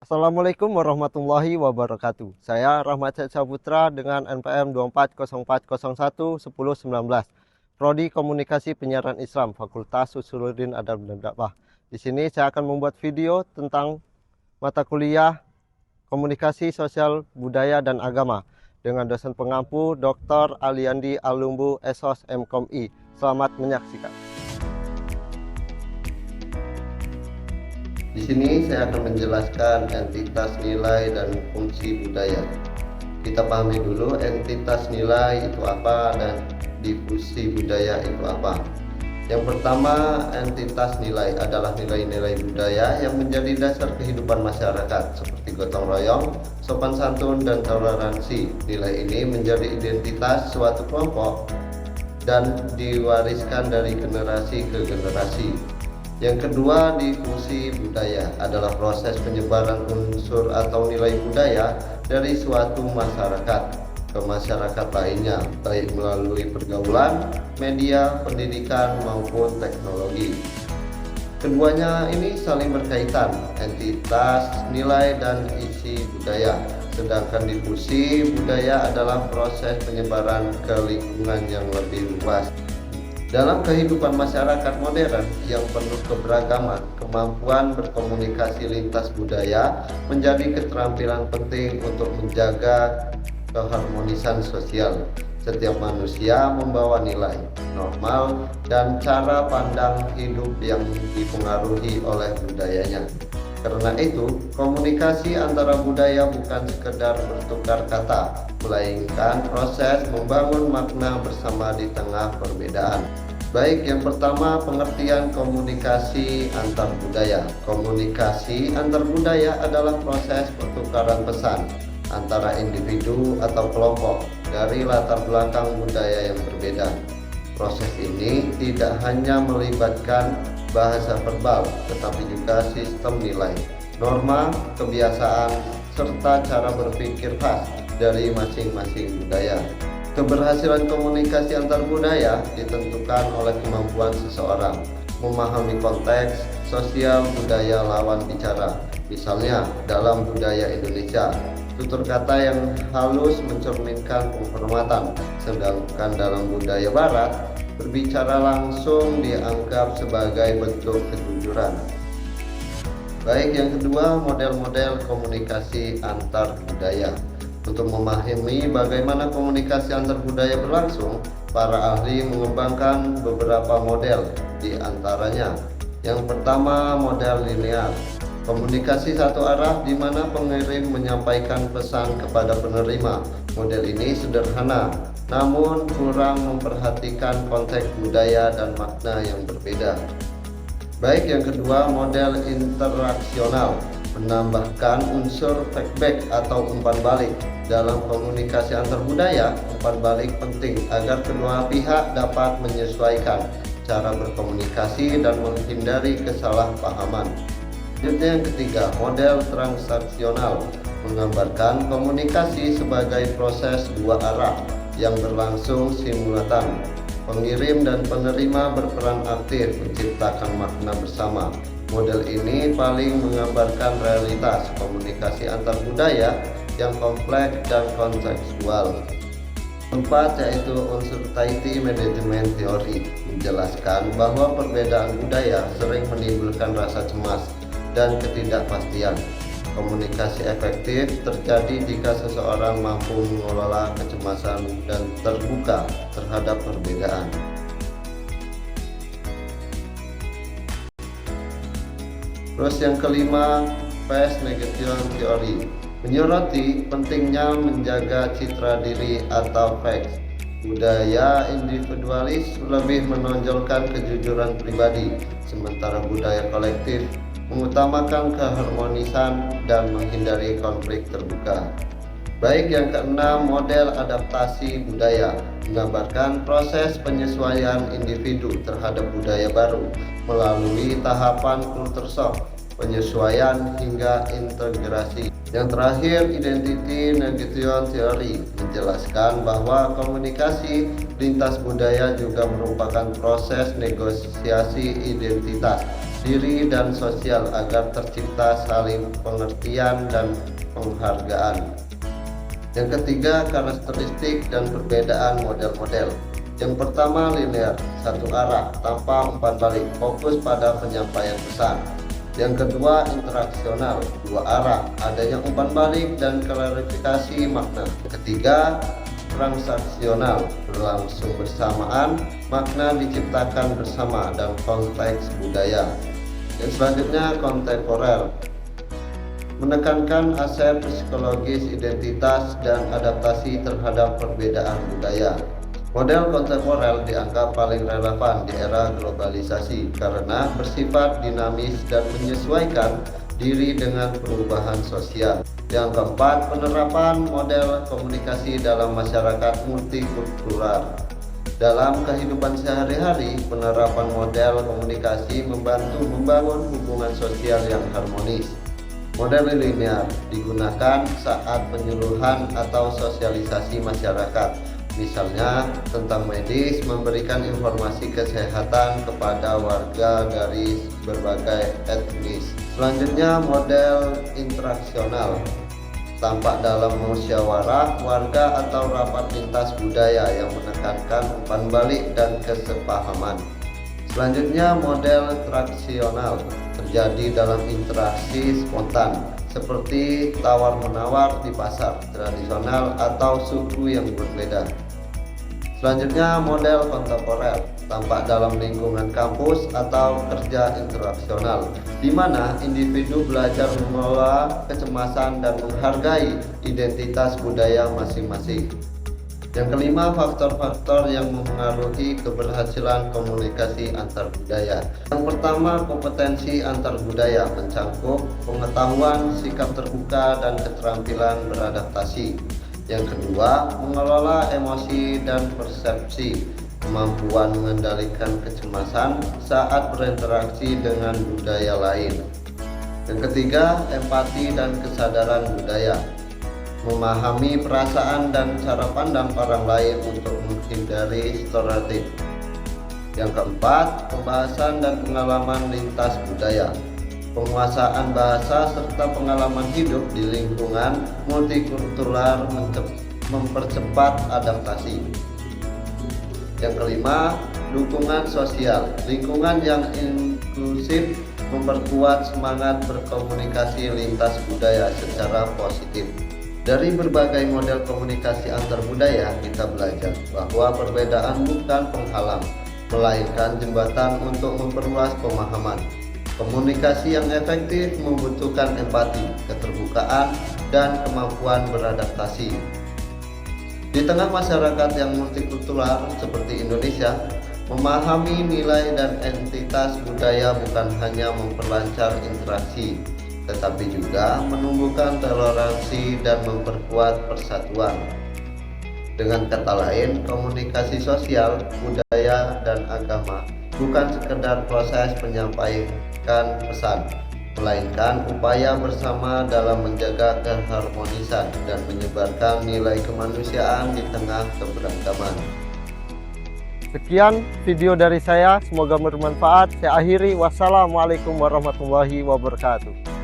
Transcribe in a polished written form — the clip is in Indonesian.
Assalamualaikum warahmatullahi wabarakatuh. Saya Rahmat Saputra dengan NPM 2404011019, Prodi Komunikasi Penyiaran Islam, Fakultas Usuluddin Adab dan Dakwah. Di sini saya akan membuat video tentang mata kuliah Komunikasi Sosial Budaya dan Agama dengan dosen pengampu Dr. Aliandi Alumbu Esos MKomI. Selamat menyaksikan. Di sini saya akan menjelaskan entitas, nilai, dan fungsi budaya. Kita pahami dulu entitas nilai itu apa dan difusi budaya itu apa. Yang pertama, entitas nilai adalah nilai-nilai budaya yang menjadi dasar kehidupan masyarakat seperti gotong royong, sopan santun, dan toleransi. Nilai ini menjadi identitas suatu kelompok dan diwariskan dari generasi ke generasi. Yang kedua, difusi budaya adalah proses penyebaran unsur atau nilai budaya dari suatu masyarakat ke masyarakat lainnya, baik melalui pergaulan, media, pendidikan, maupun teknologi. Keduanya ini saling berkaitan, entitas, nilai, dan isi budaya. Sedangkan difusi budaya adalah proses penyebaran ke lingkungan yang lebih luas. Dalam kehidupan masyarakat modern yang penuh keberagaman, kemampuan berkomunikasi lintas budaya menjadi keterampilan penting untuk menjaga keharmonisan sosial. Setiap manusia membawa nilai, normal, dan cara pandang hidup yang dipengaruhi oleh budayanya. Karena itu, komunikasi antara budaya bukan sekedar bertukar kata, melainkan proses membangun makna bersama di tengah perbedaan. Baik, yang pertama, pengertian komunikasi antar budaya. Komunikasi antar budaya adalah proses pertukaran pesan antara individu atau kelompok dari latar belakang budaya yang berbeda. Proses ini tidak hanya melibatkan bahasa verbal, tetapi juga sistem nilai, norma, kebiasaan, serta cara berpikir khas dari masing-masing budaya. Keberhasilan komunikasi antar budaya ditentukan oleh kemampuan seseorang memahami konteks sosial budaya lawan bicara. Misalnya, dalam budaya Indonesia, tutur kata yang halus mencerminkan penghormatan, sedangkan dalam budaya Barat, berbicara langsung dianggap sebagai bentuk kejujuran. Baik, yang kedua, model-model komunikasi antar budaya. Untuk memahami bagaimana komunikasi antar budaya berlangsung, para ahli mengembangkan beberapa model, di antaranya. Yang pertama, model linear. Komunikasi satu arah di mana pengirim menyampaikan pesan kepada penerima. Model ini sederhana, namun kurang memperhatikan konteks budaya dan makna yang berbeda. Baik, yang kedua, model interaksional, menambahkan unsur feedback atau umpan balik. Dalam komunikasi antar budaya, umpan balik penting agar kedua pihak dapat menyesuaikan cara berkomunikasi dan menghindari kesalahpahaman. Selanjutnya, yang ketiga, model transaksional, menggambarkan komunikasi sebagai proses dua arah yang berlangsung simultan. Pengirim dan penerima berperan aktif menciptakan makna bersama. Model ini paling menggambarkan realitas komunikasi antar budaya yang kompleks dan kontekstual. Keempat, yaitu uncertainty management theory, menjelaskan bahwa perbedaan budaya sering menimbulkan rasa cemas dan ketidakpastian. Komunikasi efektif terjadi jika seseorang mampu mengelola kecemasan dan terbuka terhadap perbedaan. Terus yang kelima, phase negation theory, menyoroti pentingnya menjaga citra diri atau facts. Budaya individualis lebih menonjolkan kejujuran pribadi, sementara budaya kolektif mengutamakan keharmonisan dan menghindari konflik terbuka. Baik, yang keenam, model adaptasi budaya, menggambarkan proses penyesuaian individu terhadap budaya baru melalui tahapan culture shock, penyesuaian hingga integrasi. Yang terakhir, identity negation theory, menjelaskan bahwa komunikasi lintas budaya juga merupakan proses negosiasi identitas diri dan sosial agar tercipta saling pengertian dan penghargaan. Yang ketiga, karakteristik dan perbedaan model-model. Yang pertama, linear, satu arah tanpa umpan balik, fokus pada penyampaian pesan. Yang kedua, interaksional, dua arah, adanya umpan balik dan klarifikasi makna. Yang ketiga, transaksional, berlangsung bersamaan, makna diciptakan bersama dan konteks budaya. Yang selanjutnya, kontemporer, menekankan aspek psikologis, identitas, dan adaptasi terhadap perbedaan budaya. Model kontemporer dianggap paling relevan di era globalisasi karena bersifat dinamis dan menyesuaikan diri dengan perubahan sosial. Yang keempat, penerapan model komunikasi dalam masyarakat multikultural. Dalam kehidupan sehari-hari, penerapan model komunikasi membantu membangun hubungan sosial yang harmonis. Model linear digunakan saat penyuluhan atau sosialisasi masyarakat, misalnya tentang medis, memberikan informasi kesehatan kepada warga dari berbagai etnis. Selanjutnya, model interaksional, tampak dalam musyawarah warga atau rapat lintas budaya yang menekankan umpan balik dan kesepahaman. Selanjutnya, model traksional, terjadi dalam interaksi spontan seperti tawar-menawar di pasar tradisional atau suku yang berbeda. Selanjutnya, model kontemporer, tampak dalam lingkungan kampus atau kerja interaksional, di mana individu belajar mengelola kecemasan dan menghargai identitas budaya masing-masing. Yang kelima, faktor-faktor yang mempengaruhi keberhasilan komunikasi antar budaya. Yang pertama, kompetensi antar budaya mencangkup pengetahuan, sikap terbuka, dan keterampilan beradaptasi. Yang kedua, mengelola emosi dan persepsi, kemampuan mengendalikan kecemasan saat berinteraksi dengan budaya lain. Yang ketiga, empati dan kesadaran budaya, memahami perasaan dan cara pandang orang lain untuk menghindari stereotip. Yang keempat, pembahasan dan pengalaman lintas budaya, penguasaan bahasa serta pengalaman hidup di lingkungan multikultural mempercepat adaptasi. Yang kelima, dukungan sosial, lingkungan yang inklusif memperkuat semangat berkomunikasi lintas budaya secara positif. Dari berbagai model komunikasi antar budaya, kita belajar bahwa perbedaan bukan penghalang, melainkan jembatan untuk memperluas pemahaman. Komunikasi yang efektif membutuhkan empati, keterbukaan, dan kemampuan beradaptasi. Di tengah masyarakat yang multikultural seperti Indonesia, memahami nilai dan entitas budaya bukan hanya memperlancar interaksi, tetapi juga menumbuhkan toleransi dan memperkuat persatuan. Dengan kata lain, komunikasi sosial, budaya, dan agama bukan sekedar proses penyampaikan pesan, melainkan upaya bersama dalam menjaga keharmonisan dan menyebarkan nilai kemanusiaan di tengah keberagaman. Sekian video dari saya, semoga bermanfaat. Saya akhiri, wassalamualaikum warahmatullahi wabarakatuh.